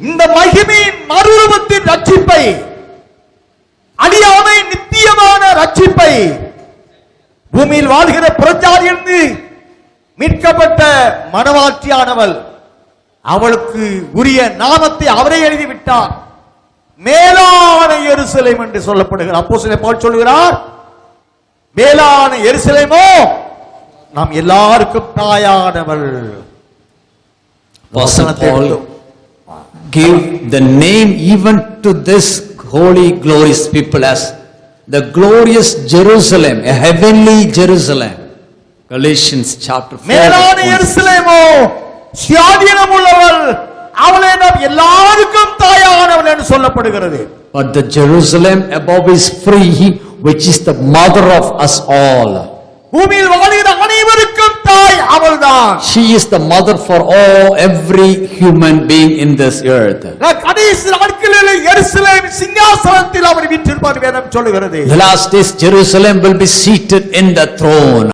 இந்த மகிமையின் மறுரூபத்தின் ரட்சிப்பை, அழியாமை நித்தியமான ரட்சிப்பை, பூமியில் வாழ்கிற புறஜாதியிலிருந்து மீட்கப்பட்ட மனவாட்டியானவள் அவளுக்கு உரிய நாமத்தை அவரே எழுதிவிட்டார். மேலான எருசலேம் என்று சொல்லப்படுகிறார். அப்போஸ்தலன் பவுல் சொல்கிறார், மேலான எருசலேமோ நாம் எல்லாருக்கும் தாயானவள். Apostle Paul give the name even to this holy glorious people as the glorious Jerusalem, a heavenly Jerusalem. Galatians chapter 4. மேலான எருசலேமோ சுயாதீனம் உள்ளவள், அவளே நாம் எல்லாருக்கும் தாயானவள் என்று சொல்லப்படுகிறது. But the Jerusalem above is free, which is the mother of us all. பூமியில் வாழ்கிற அனைவருக்கும் தாய் அவள்தான். She is the mother for all, every human being in this earth. கடைசி நாட்களில் எருசலேம் சிங்காசனத்தில் அவர் வீற்றிருப்பார் வேதம் சொல்லுகிறது. The last days Jerusalem will be seated in the throne.